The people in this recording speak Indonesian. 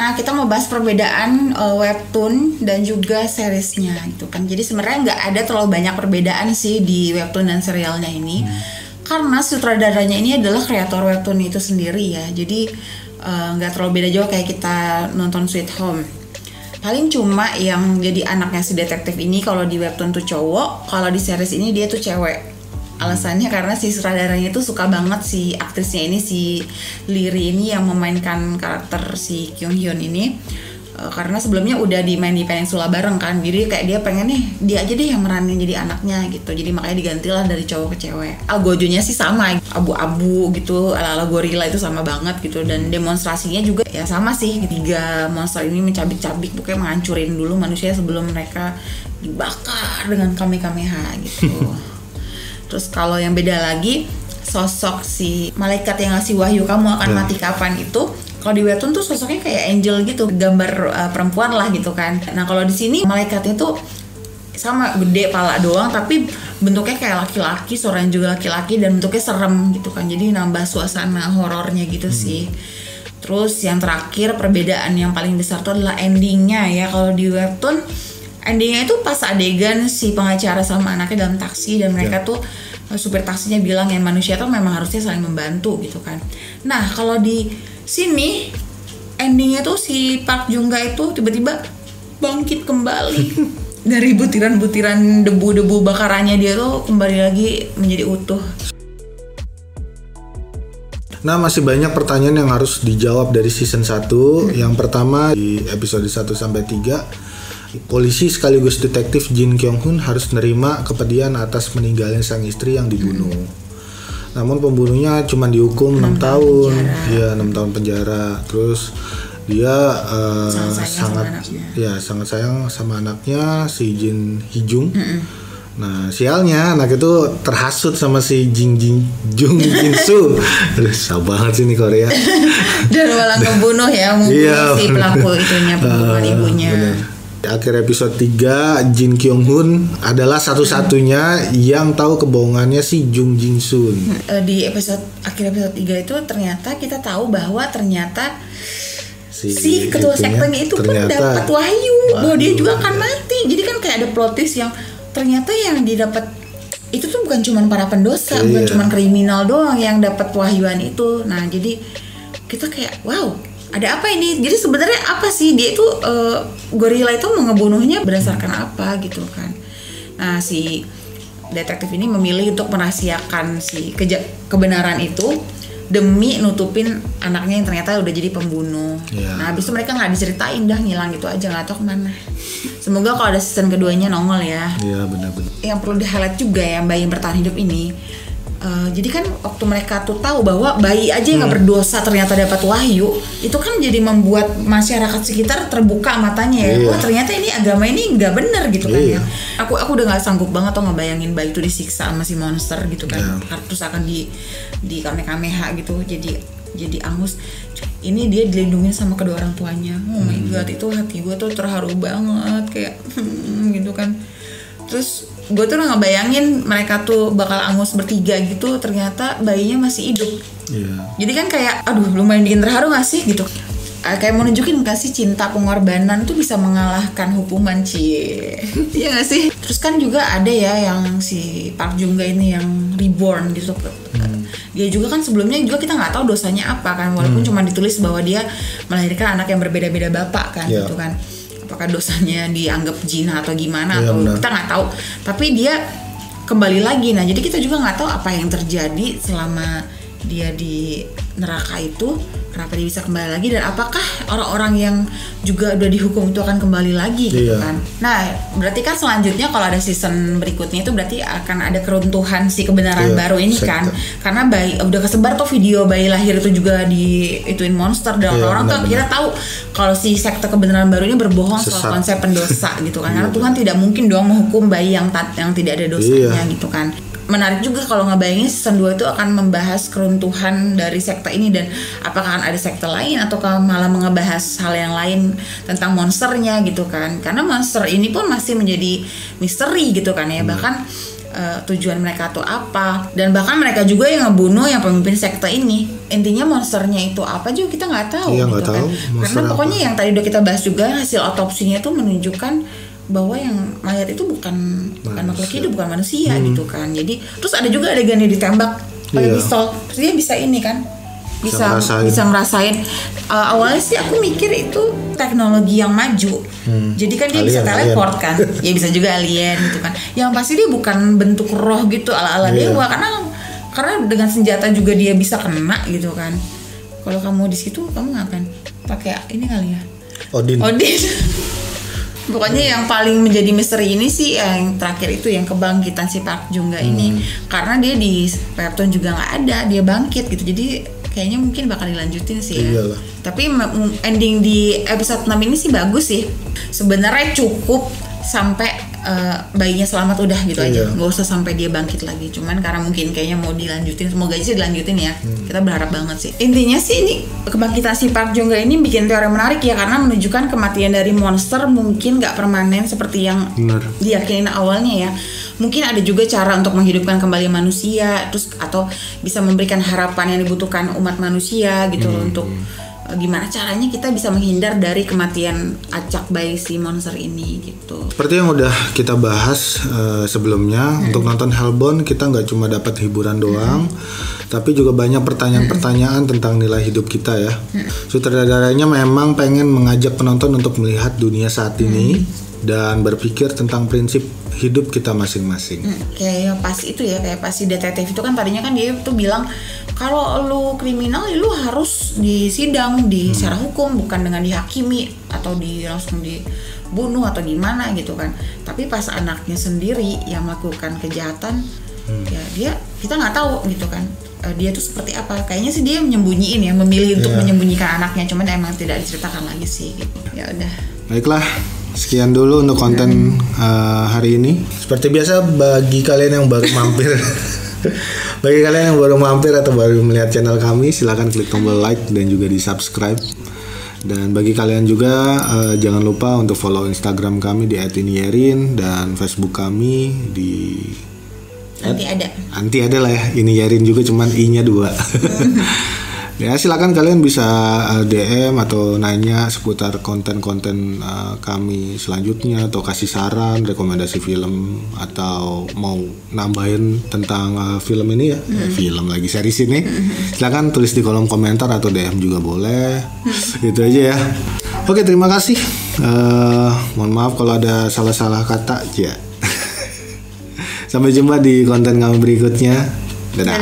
Nah, kita mau bahas perbedaan webtoon dan juga seriesnya gitu kan. Jadi sebenarnya nggak ada terlalu banyak perbedaan sih di webtoon dan serialnya ini. Karena sutradaranya ini adalah kreator webtoon itu sendiri ya. Jadi nggak terlalu beda jauh kayak kita nonton Sweet Home. Paling cuma yang jadi anaknya si detektif ini kalau di webtoon tuh cowok, kalau di series ini dia tuh cewek. Alasannya karena si sutradaranya itu suka banget si aktrisnya ini, si Liri ini yang memainkan karakter si Kyung Hyun ini, karena sebelumnya udah dimain di Peninsula bareng kan, jadi kayak dia pengen nih dia aja deh yang meranin jadi anaknya gitu, jadi makanya digantilah dari cowok ke cewek. Gojonya sih sama, abu-abu gitu, ala-ala gorila itu sama banget gitu, dan demonstrasinya juga ya sama sih, ketiga monster ini mencabik-cabik, pokoknya menghancurin dulu manusia sebelum mereka dibakar dengan kamehameha gitu. Terus kalau yang beda lagi, sosok si malaikat yang ngasih wahyu kamu akan mati kapan itu, kalau di webtoon tuh sosoknya kayak angel gitu, gambar perempuan lah gitu kan. Nah kalau di sini malaikatnya tuh sama, gede pala doang tapi bentuknya kayak laki-laki, suaranya juga laki-laki dan bentuknya serem gitu kan. Jadi nambah suasana horornya gitu sih. Terus yang terakhir perbedaan yang paling besar tuh adalah endingnya ya. Kalau di webtoon endingnya itu pas adegan si pengacara sama anaknya dalam taksi dan mereka tuh supir taksinya bilang ya manusia tuh memang harusnya saling membantu gitu kan. Nah kalau di sini endingnya tuh si Park Jung Ga itu tiba-tiba bangkit kembali dari butiran-butiran debu-debu bakarannya, dia tuh kembali lagi menjadi utuh. Nah, masih banyak pertanyaan yang harus dijawab dari season 1. Yang pertama di episode 1 sampai 3. Polisi sekaligus detektif Jin Kyung Hoon harus menerima kepedihan atas meninggalnya sang istri yang dibunuh. Namun pembunuhnya cuma dihukum 6 tahun. Iya, 6 tahun penjara. Terus dia sangat sayang sama anaknya si Jin Hee-jung. Nah, sialnya anak itu terhasut sama si Jung Jin Soo. Aduh, susah banget sih nih Korea. Dan malah ngebunuh ya, si pelaku itunya, pembunuhan ibunya. Bener. Di akhir episode 3, Jin Kyung Hoon adalah satu-satunya yang tahu kebohongannya si Jung Jin Soo. Di akhir episode 3 itu ternyata kita tahu bahwa ternyata si ketua sektenya itu pun dapat wahyu bahwa dia juga akan mati. Jadi kan kayak ada plot twist yang ternyata yang didapat itu tuh bukan cuma para pendosa, bukan cuma kriminal doang yang dapat wahyuan itu. Nah, jadi kita kayak wow, ada apa ini? Jadi sebenarnya apa sih dia itu gorila itu mau ngebunuhnya berdasarkan apa gitu kan? Nah, si detektif ini memilih untuk merahasiakan si kebenaran itu demi nutupin anaknya yang ternyata udah jadi pembunuh. Nah, habis itu mereka nggak diceritain, dah ngilang gitu aja, nggak tahu kemana. Semoga kalau ada season keduanya nongol ya. Iya, benar-benar. Yang perlu di highlight juga ya bayi yang bertahan hidup ini. Jadi kan waktu mereka tuh tahu bahwa bayi aja yang nggak berdosa ternyata dapat wahyu, itu kan jadi membuat masyarakat sekitar terbuka matanya ya. Oh ternyata ini agama ini nggak benar gitu kan ya. Aku udah nggak sanggup banget tuh ngebayangin bayi itu disiksa sama si monster gitu kan. Terus akan di kamehameha gitu. Jadi angus. Ini dia dilindungi sama kedua orang tuanya. Oh my god, itu hati gue tuh terharu banget kayak gitu kan. Terus gue tuh udah ngebayangin mereka tuh bakal angus bertiga gitu, ternyata bayinya masih hidup. Jadi kan kayak aduh lumayan bikin terharu gak sih gitu. Kayak mau nunjukin gak sih cinta pengorbanan tuh bisa mengalahkan hukuman iya gak sih? Terus kan juga ada ya yang si Park Jung Ga ini yang reborn gitu. Dia juga kan sebelumnya juga kita nggak tahu dosanya apa kan, walaupun cuma ditulis bahwa dia melahirkan anak yang berbeda-beda bapak kan gitu kan. Apakah dosanya dianggap zina atau gimana atau kita nggak tahu, tapi dia kembali lagi. Nah jadi kita juga nggak tahu apa yang terjadi selama dia di neraka itu, kenapa dia bisa kembali lagi, dan apakah orang-orang yang juga udah dihukum itu akan kembali lagi gitu kan. Nah berarti kan selanjutnya kalau ada season berikutnya itu berarti akan ada keruntuhan si kebenaran baru ini kan, karena bayi udah kesebar tuh video bayi lahir itu juga ituin monster, dan orang-orang tuh akhirnya tahu kalau si sekte kebenaran baru ini berbohong soal konsep pendosa gitu kan. Karena Tuhan tidak mungkin dong menghukum bayi yang tidak ada dosanya gitu kan. Menarik juga kalau ngebayangin season 2 itu akan membahas keruntuhan dari sekte ini, dan apakah akan ada sekte lain atau malah ngebahas hal yang lain tentang monsternya gitu kan. Karena monster ini pun masih menjadi misteri gitu kan ya. Bahkan tujuan mereka tuh apa, dan bahkan mereka juga yang ngebunuh yang pemimpin sekte ini. Intinya monsternya itu apa juga kita nggak tahu, iya, gitu nggak tahu, kan. monster Karena pokoknya apa. yang tadi udah kita bahas juga, hasil otopsinya tuh menunjukkan bahwa yang mayat itu bukan makhluk hidup, bukan manusia gitu kan. Jadi terus ada juga adegannya ditembak pakai Iya. pistol, terus dia bisa ini kan, bisa ngerasain. Awalnya sih aku mikir itu teknologi yang maju. Jadi kan dia bisa teleport kan. Ya bisa juga alien gitu kan. Yang pasti dia bukan bentuk roh gitu ala-ala dewa, karena dengan senjata juga dia bisa kena gitu kan. Kalau kamu di situ kamu ngapain? Pakai ini kali ya? Odin. Pokoknya yang paling menjadi misteri ini sih yang terakhir itu, yang kebangkitan si Park Jung-ga ini. Karena dia di webtoon juga nggak ada, dia bangkit gitu. Jadi kayaknya mungkin bakal dilanjutin sih ya. Iyalah. Tapi ending di episode 6 ini sih bagus sih. Sebenarnya cukup sampai bayinya selamat udah gitu aja. Nggak usah sampai dia bangkit lagi. Cuman karena mungkin kayaknya mau dilanjutin, semoga aja sih dilanjutin ya. Kita berharap banget sih. Intinya sih ini kebangkitan si Park Jung-ga ini bikin teori menarik ya, karena menunjukkan kematian dari monster mungkin nggak permanen seperti yang diyakinin awalnya ya. Mungkin ada juga cara untuk menghidupkan kembali manusia, terus atau bisa memberikan harapan yang dibutuhkan umat manusia gitu loh, untuk gimana caranya kita bisa menghindar dari kematian acak bayi si monster ini gitu. Seperti yang udah kita bahas sebelumnya, untuk nonton Hellbound kita nggak cuma dapat hiburan doang, tapi juga banyak pertanyaan-pertanyaan tentang nilai hidup kita ya. Sutradaranya memang pengen mengajak penonton untuk melihat dunia saat ini dan berpikir tentang prinsip hidup kita masing-masing. Kayak pas itu ya, kayak pas si detektif itu kan tadinya kan dia tuh bilang kalau lu kriminal ya lu harus disidang di secara hukum, bukan dengan dihakimi atau langsung dibunuh atau gimana gitu kan. Tapi pas anaknya sendiri yang melakukan kejahatan, ya kita nggak tahu gitu kan. Dia tuh seperti apa? Kayaknya sih dia menyembunyiin ya, memilih untuk menyembunyikan anaknya, cuman emang tidak diceritakan lagi sih gitu. Ya udah. Baiklah, sekian dulu untuk konten hari ini. Seperti biasa, bagi kalian yang baru mampir atau baru melihat channel kami, silakan klik tombol like dan juga di subscribe. Dan bagi kalian juga jangan lupa untuk follow Instagram kami di @iniyerin dan Facebook kami di Anti ada lah ya, Iniyerin juga, cuman i-nya 2. Ya silakan kalian bisa DM atau nanya seputar konten-konten kami selanjutnya, atau kasih saran, rekomendasi film, atau mau nambahin tentang film ini ya, film lagi series ini, silakan tulis di kolom komentar atau DM juga boleh. Itu aja ya. Oke, terima kasih. Mohon maaf kalau ada salah-salah kata ya. Sampai jumpa di konten kami berikutnya. Dadah.